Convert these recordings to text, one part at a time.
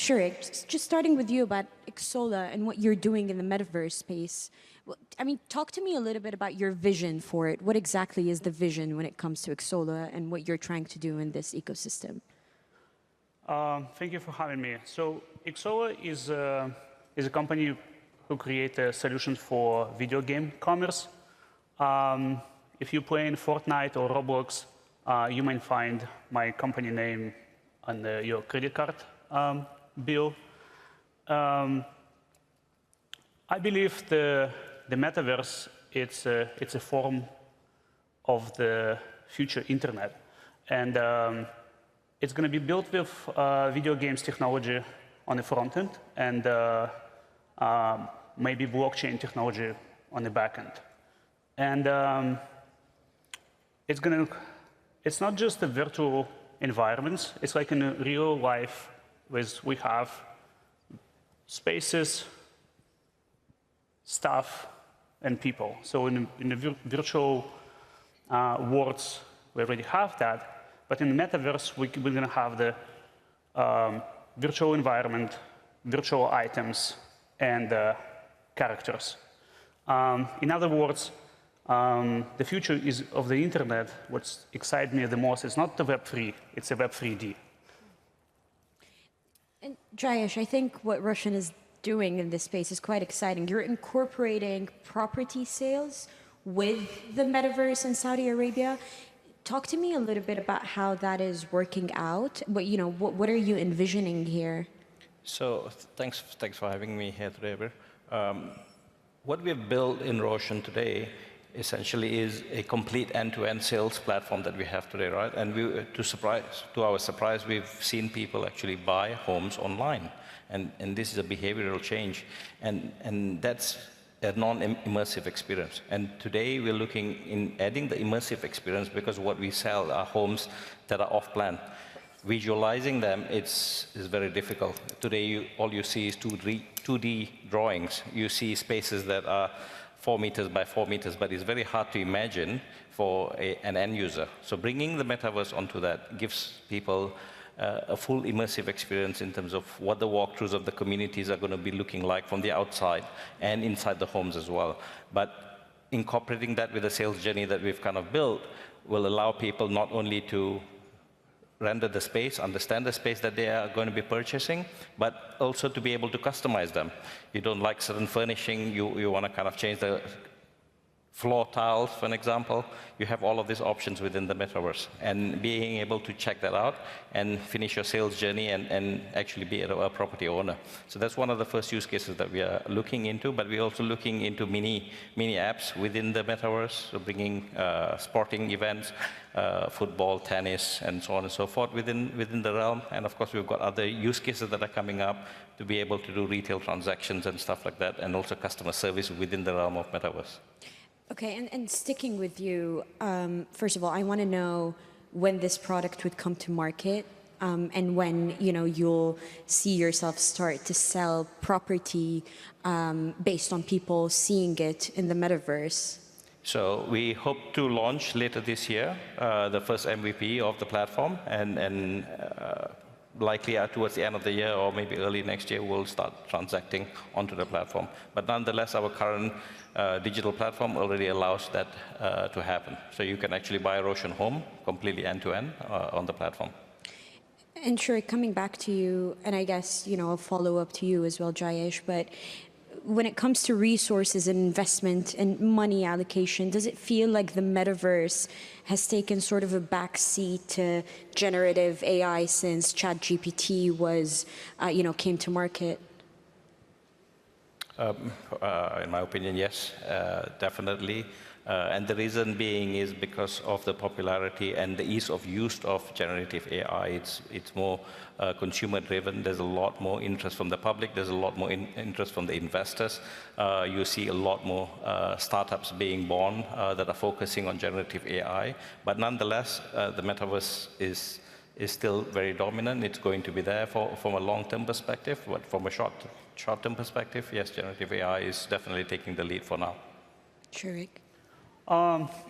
Shurick, just starting with you about Xsolla and what you're doing in the metaverse space. Well, I mean, talk to me a little bit about your vision for it. What exactly is the vision when it comes to Xsolla and what you're trying to do in this ecosystem? Thank you for having me. So Xsolla is a company who create a solution for video game commerce. If you play in Fortnite or Roblox, you might find my company name on your credit card bill. I believe the metaverse it's a form of the future internet, and it's going to be built with video games technology on the front end and maybe blockchain technology on the back end. And it's not just the virtual environments. It's like in real life, we have spaces, stuff, and people. So in the virtual worlds, we already have that. But in the metaverse, we're going to have the virtual environment, virtual items, and characters. In other words, the future of the internet, what excites me the most is not the Web3, it's a Web 3D. And Jayesh, I think what ROSHN is doing in this space is quite exciting. You're incorporating property sales with the metaverse in Saudi Arabia. Talk to me a little bit about how that is working out. What are you envisioning here? So thanks for having me here today, Abeer. What we have built in ROSHN today essentially is a complete end-to-end sales platform that we have today, right? And to our surprise, we've seen people actually buy homes online. And this is a behavioral change. And that's a non-immersive experience. And today we're looking in adding the immersive experience because what we sell are homes that are off-plan. Visualizing them is very difficult. Today, all you see is 2D drawings. You see spaces that are 4 meters by 4 meters, but it's very hard to imagine for an end user. So bringing the metaverse onto that gives people a full immersive experience in terms of what the walkthroughs of the communities are going to be looking like from the outside and inside the homes as well. But incorporating that with the sales journey that we've kind of built will allow people not only to render the space, understand the space that they are going to be purchasing, but also to be able to customize them. You don't like certain furnishing, you want to kind of change the floor tiles, for an example. You have all of these options within the metaverse. And being able to check that out and finish your sales journey and actually be a property owner. So that's one of the first use cases that we are looking into, but we're also looking into mini apps within the metaverse, so bringing sporting events, football, tennis, and so on and so forth within the realm. And of course, we've got other use cases that are coming up to be able to do retail transactions and stuff like that, and also customer service within the realm of metaverse. Okay, and sticking with you, first of all, I want to know when this product would come to market and when you'll see yourself start to sell property based on people seeing it in the metaverse. So we hope to launch later this year the first MVP of the platform, and likely towards the end of the year or maybe early next year, we'll start transacting onto the platform. But nonetheless, our current digital platform already allows that to happen. So you can actually buy a ROSHN home completely end-to-end on the platform. And sure, coming back to you, and I guess, a follow-up to you as well, Jayesh, but when it comes to resources and investment and money allocation, does it feel like the metaverse has taken sort of a backseat to generative AI since ChatGPT came to market? In my opinion, yes, definitely. And the reason being is because of the popularity and the ease of use of generative AI. It's more consumer-driven. There's a lot more interest from the public. There's a lot more interest from the investors. You see a lot more startups being born that are focusing on generative AI. But nonetheless, the metaverse is still very dominant. It's going to be there from a long-term perspective, but from a short-term perspective, yes, generative AI is definitely taking the lead for now. Shurick.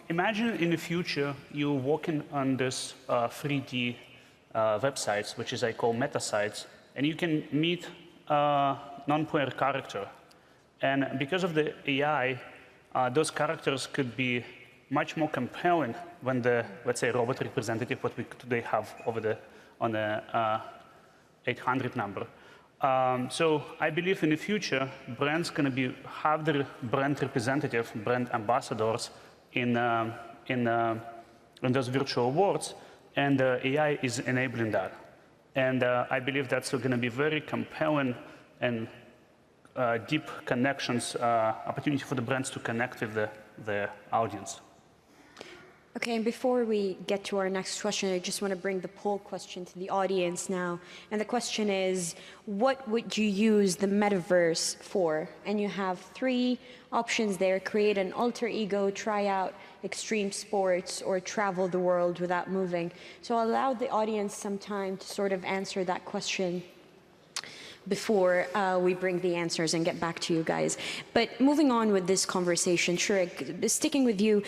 Imagine in the future you're working on this 3D websites, which is I call meta sites, and you can meet a non-player character. And because of the AI, those characters could be much more compelling when the, let's say, robot representative, what we today have over on the 800 number. So I believe in the future, brands going to have their brand representative, brand ambassadors in those virtual worlds, and AI is enabling that. And I believe that's going to be very compelling and deep connections, opportunity for the brands to connect with the audience. Okay, and before we get to our next question, I just want to bring the poll question to the audience now. And the question is, what would you use the metaverse for? And you have 3 options there: create an alter ego, try out extreme sports, or travel the world without moving. So I'll allow the audience some time to sort of answer that question before we bring the answers and get back to you guys. But moving on with this conversation, Shurick, sticking with you,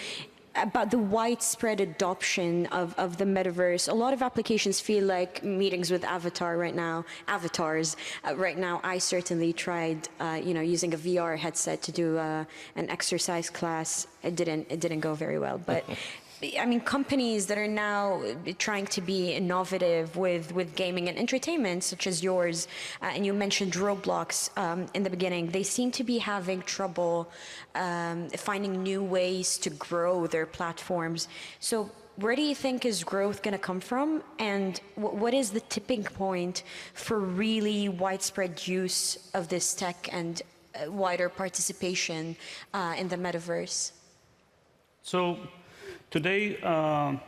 about the widespread adoption of the metaverse. A lot of applications feel like meetings with avatars right now. I certainly tried, using a VR headset to do an exercise class. It didn't go very well, but. I mean, companies that are now trying to be innovative with gaming and entertainment, such as yours, and you mentioned Roblox in the beginning, they seem to be having trouble finding new ways to grow their platforms. So where do you think is growth going to come from? And what is the tipping point for really widespread use of this tech and wider participation in the metaverse? So today,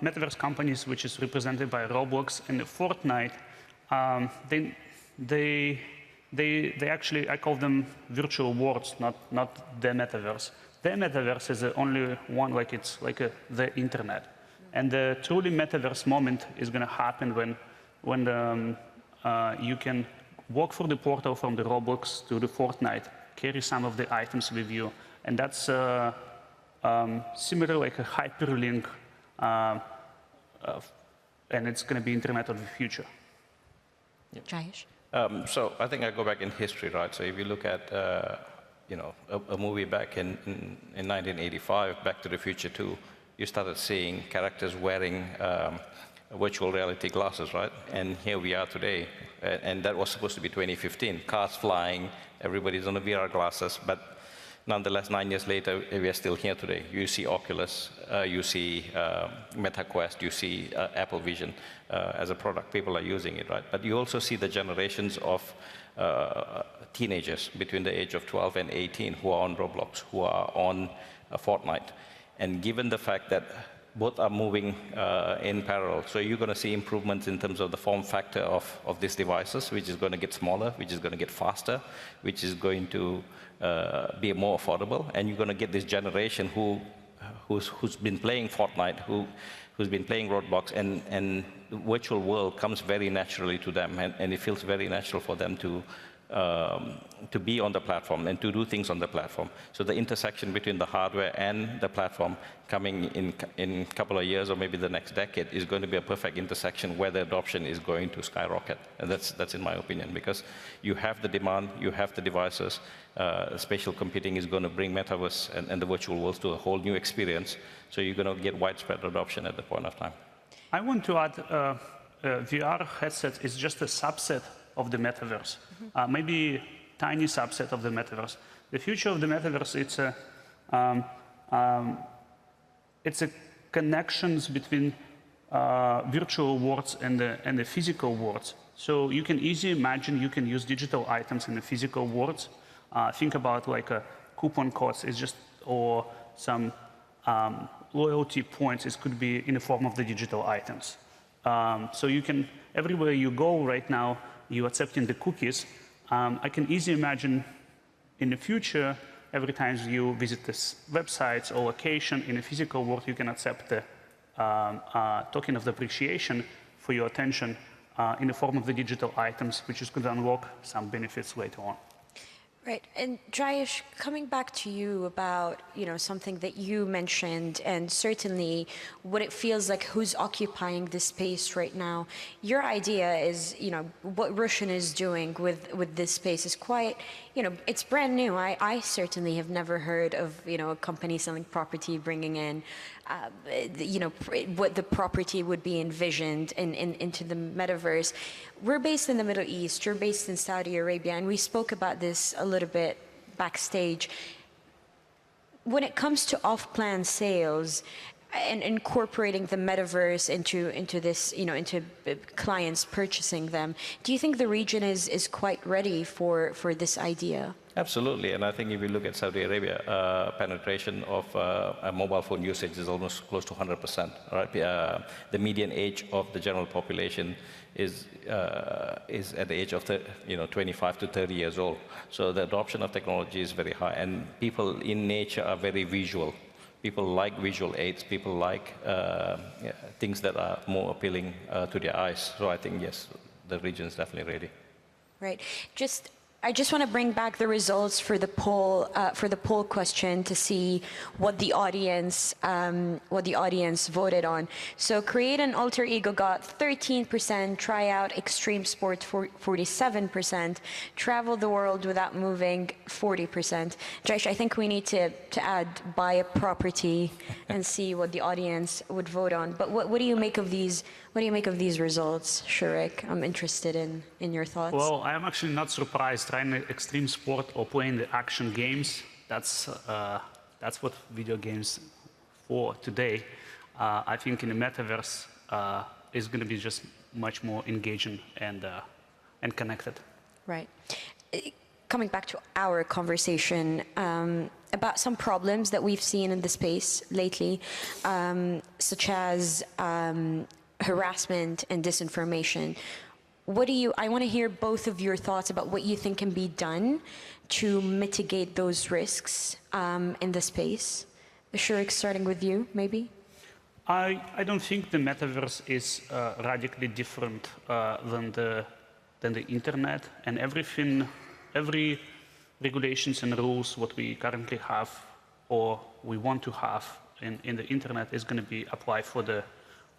metaverse companies, which is represented by Roblox and Fortnite, they actually, I call them virtual worlds, not the metaverse. The metaverse is the only one, it's like the internet. And the truly metaverse moment is going to happen when you can walk through the portal from the Roblox to the Fortnite, carry some of the items with you, and that's similar like a hyperlink, and it's going to be internet of the future. Yeah. Jayesh? So I think I go back in history, right? So if you look at, a movie back in 1985, Back to the Future 2, you started seeing characters wearing virtual reality glasses, right? And here we are today, and that was supposed to be 2015. Cars flying, everybody's on the VR glasses, but nonetheless, 9 years later, we are still here today. You see Oculus, you see MetaQuest, you see Apple Vision as a product. People are using it, right? But you also see the generations of teenagers between the age of 12 and 18 who are on Roblox, who are on Fortnite. And given the fact that both are moving in parallel, so you're going to see improvements in terms of the form factor of these devices, which is going to get smaller, which is going to get faster, which is going to be more affordable, and you're going to get this generation who's been playing Fortnite, who's been playing Roblox, and the virtual world comes very naturally to them, and it feels very natural for them to be on the platform and to do things on the platform. So the intersection between the hardware and the platform coming in a couple of years or maybe the next decade is going to be a perfect intersection where the adoption is going to skyrocket. And that's in my opinion, because you have the demand, you have the devices, spatial computing is going to bring metaverse and the virtual worlds to a whole new experience. So you're going to get widespread adoption at the point of time. I want to add, VR headset is just a subset of the metaverse, maybe tiny subset of the metaverse. The future of the metaverse, it's a connections between virtual worlds and the physical worlds. So you can easily imagine you can use digital items in the physical worlds. Think about like a coupon codes, or some loyalty points. It could be in the form of the digital items. So you can, everywhere you go right now, you accepting the cookies. I can easily imagine in the future, every time you visit this websites or location in the physical world, you can accept the token of the appreciation for your attention in the form of the digital items, which is going to unlock some benefits later on. Right. And Jayesh, coming back to you about, something that you mentioned and certainly what it feels like who's occupying this space right now. Your idea is, what ROSHN is doing with this space is quite, it's brand new. I certainly have never heard of, a company selling property, bringing in, what the property would be envisioned into the metaverse. We're based in the Middle East, you're based in Saudi Arabia, and we spoke about this a little bit backstage. When it comes to off-plan sales and incorporating the metaverse into this, into clients purchasing them, do you think the region is quite ready for this idea? Absolutely, and I think if you look at Saudi Arabia, penetration of mobile phone usage is almost close to 100%. Right? The median age of the general population is at the age of 25 to 30 years old. So the adoption of technology is very high, and people in nature are very visual. People like visual aids. People like things that are more appealing to their eyes. So I think yes, the region is definitely ready. Right. I just want to bring back the results for the poll question to see what the audience voted on. So create an alter ego got 13%, try out extreme sport 47%, travel the world without moving 40%. Jayesh, I think we need to add buy a property and see what the audience would vote on. But what do you make of these? What do you make of these results, Shurick? I'm interested in your thoughts. Well, I'm actually not surprised. Trying extreme sport or playing the action games, that's what video games for today. I think in the metaverse is going to be just much more engaging and connected. Right. Coming back to our conversation about some problems that we've seen in the space lately, such as harassment and disinformation. I want to hear both of your thoughts about what you think can be done to mitigate those risks in the space. Shurick, starting with you, maybe? I don't think the metaverse is radically different than the internet, and every regulations and rules what we currently have or we want to have in the internet is going to be applied for the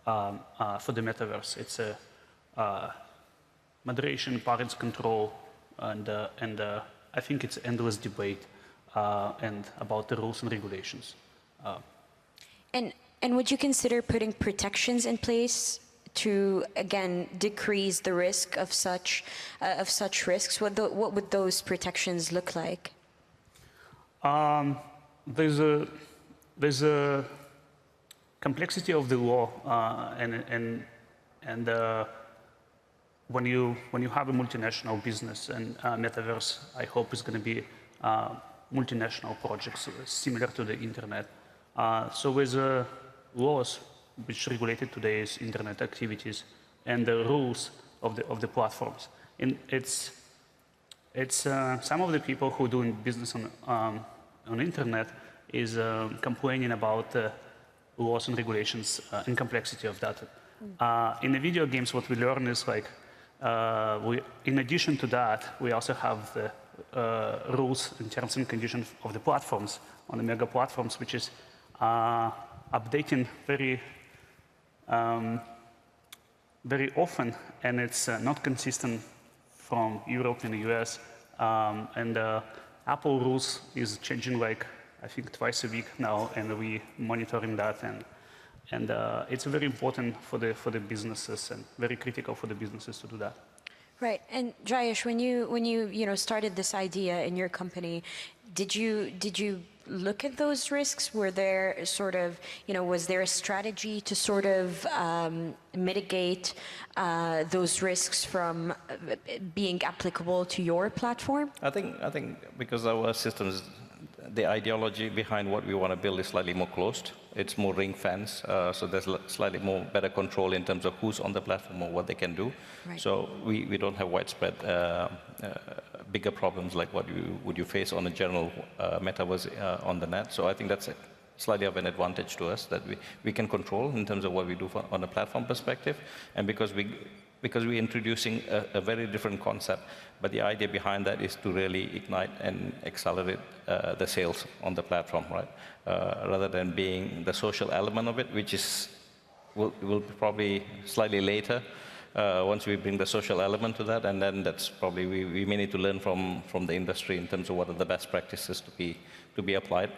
metaverse. It's a moderation, parents control, and I think it's endless debate and about the rules and regulations. And would you consider putting protections in place to again decrease the risk of such risks? What would those protections look like? There's a complexity of the law, and when you have a multinational business, and metaverse, I hope is going to be multinational projects similar to the internet. So with laws which regulated today's internet activities and the rules of the platforms, and it's some of the people who are doing business on internet is complaining about laws and regulations and complexity of that. In the video games, what we learn is like, in addition to that, we also have the rules and terms and conditions of the platforms, on the mega platforms, which is updating very often, and it's not consistent from Europe and the US. And Apple rules is changing like, I think twice a week now, and we monitoring that, and it's very important for the businesses and very critical for the businesses to do that. Right. And Jayesh, when you started this idea in your company, did you look at those risks? Were there sort of, was there a strategy to sort of mitigate those risks from being applicable to your platform? I think because our systems, the ideology behind what we want to build is slightly more closed. It's more ring fence, so there's slightly more better control in terms of who's on the platform or what they can do. Right. So we don't have widespread bigger problems like what would you face on a general metaverse on the net. So I think that's slightly of an advantage to us that we can control in terms of what we do on a platform perspective. And because because we're introducing a very different concept. But the idea behind that is to really ignite and accelerate the sales on the platform, right? Rather than being the social element of it, which is will be probably slightly later once we bring the social element to that, and then that's probably we may need to learn from the industry in terms of what are the best practices to be applied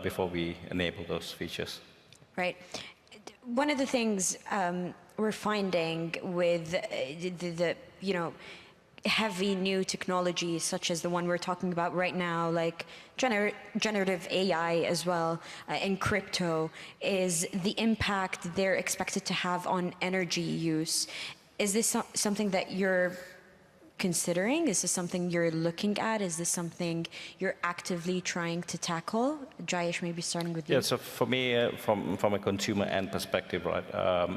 before we enable those features. Right. One of the things we're finding with the heavy new technologies such as the one we're talking about right now, like generative AI as well, and crypto, is the impact they're expected to have on energy use. Is this something that you're considering? Is this something you're looking at? Is this something you're actively trying to tackle? Jayesh, maybe starting with you. Yeah, so for me, from a consumer end perspective, right,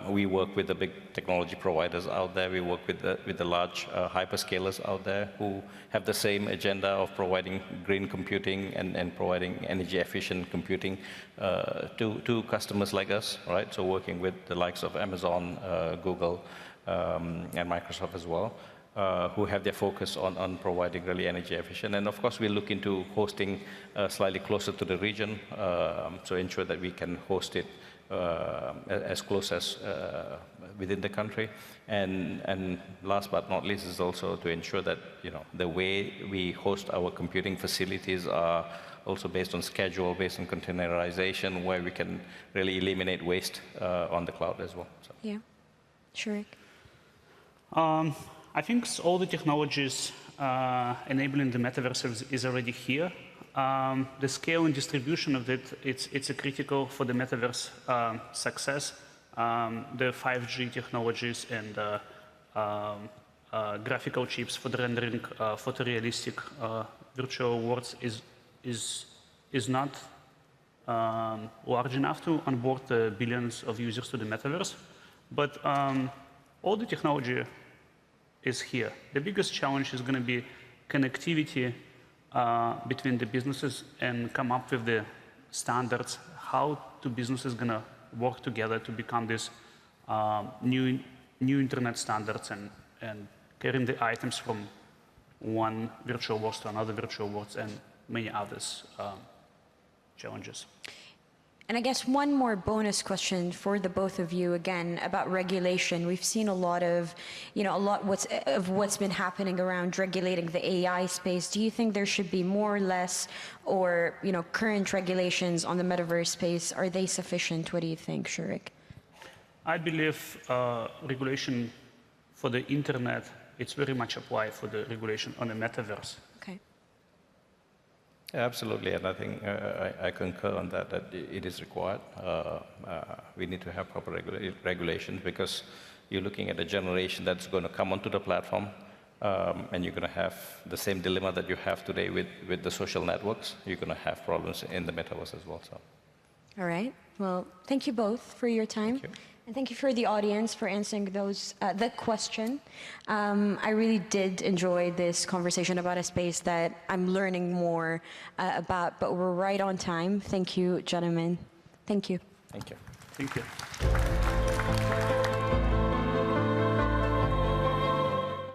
we work with the big technology providers out there. We work with the large hyperscalers out there who have the same agenda of providing green computing and providing energy efficient computing to customers like us, right? So working with the likes of Amazon, Google, and Microsoft as well. Who have their focus on providing really energy efficient. And of course, we look into hosting slightly closer to the region, so ensure that we can host it as close as within the country. And last but not least is also to ensure that the way we host our computing facilities are also based on schedule, based on containerization, where we can really eliminate waste on the cloud as well. So. Yeah, Shurick. I think all the technologies enabling the metaverse is already here. The scale and distribution of it, it's a critical for the metaverse success. The 5G technologies and graphical chips for the rendering photorealistic virtual worlds is not large enough to onboard the billions of users to the metaverse. But all the technology is here. The biggest challenge is going to be connectivity between the businesses and come up with the standards. How two businesses going to work together to become this new internet standards and carrying the items from one virtual world to another virtual world and many others challenges. And I guess one more bonus question for the both of you, again, about regulation. We've seen a lot of, what's been happening around regulating the AI space. Do you think there should be more or less, or, current regulations on the metaverse space? Are they sufficient? What do you think, Shurick? I believe regulation for the internet, it's very much applied for the regulation on the metaverse. Okay. Absolutely, and I think I concur on that it is required. We need to have proper regulations because you're looking at a generation that's going to come onto the platform, and you're going to have the same dilemma that you have today with the social networks. You're going to have problems in the metaverse as well. So. All right. Well, thank you both for your time. Thank you. And thank you for the audience for answering the question. I really did enjoy this conversation about a space that I'm learning more about, but we're right on time. Thank you, gentlemen. Thank you. Thank you. Thank you.